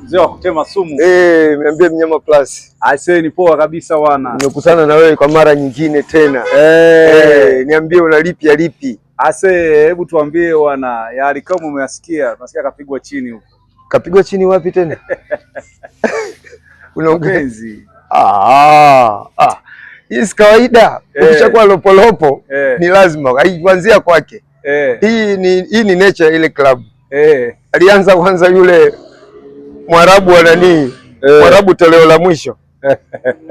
Mzee wa kutema sumu. Niambie Mnyama Plus. Aisee, ni poa kabisa bwana. Nimekutana na wewe kwa mara nyingine tena. Niambie una lipi ya lipi? Aisee, hebu tuambie bwana. Ya kama umeyasikia, tunasikia kapigwa chini huko. Kapigwa chini wapi tena? Unaongenzi. Hii si kawaida. Ukishakuwa lopolopo ni lazima kuanzia kwake. Hii ni nature ile club. Alianza kwanza yule Mwarabu wa nani? Mwarabu toleo la mwisho.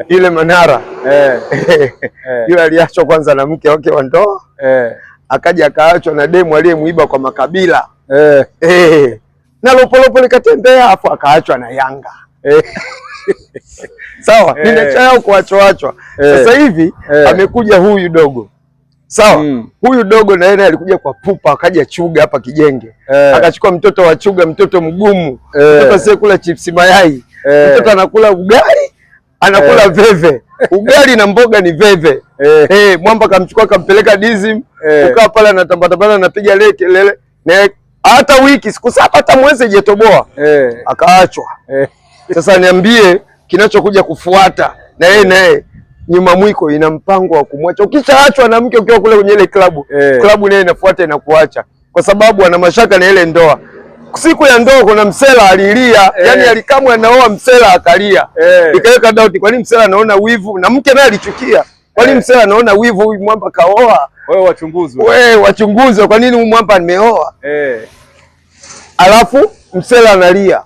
Ile Manara. Yule aliachwa kwanza na mke wake wa ndoa. Akaja akaachwa na demu aliyemuiba kwa makabila. Na lopolopo likatembea afu akaachwa na Yanga. Sawa, ninachao kuachwa. Sasa hivi amekuja huyu dogo. Sawa, huyu dogo na yeye alikuja kwa pupa, akaja Chuga hapa Kijenge. Akachukua mtoto wa Chuga, mtoto mgumu. Mtoto asiye kula chipsi mayai. Mtoto anakula ugali, anakula veve. Ugali na mboga ni veve. Mwamba kamchukua kampeleka Dizim, ukaa pale anatambatambana anapiga lele. Na hata wiki siku saba hata mwezi hajatoboa. Akaachwa. Sasa niambie kinachokuja kufuata na yeye naye nyuma mwiko ina mpango wa kumwacha. Ukishaachwa na mke ukiwa kule kwenye ile klabu, klabu naye inafuata inakuacha kwa sababu ana mashaka na ile ndoa. Siku ya ndoa kuna msela alilia, yani alikamwa anaoa msela akalia. Ikaweka doubt, kwa nini msela anaona wivu na mke naye alichukia. Kwa nini msela anaona wivu huyu mwamba kaoa? Wewe wachunguze kwa nini huyu mwamba nimeoa. Alafu msela analia.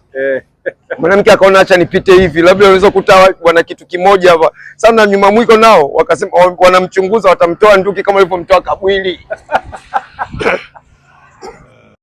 Mwanamke akaona acha nipite hivi, labda unaweza kukuta wana kitu kimoja hapa. Sasa nyuma mwiko nao wakasema wanamchunguza, watamtoa nduki kama alivyomtoa Kabwili.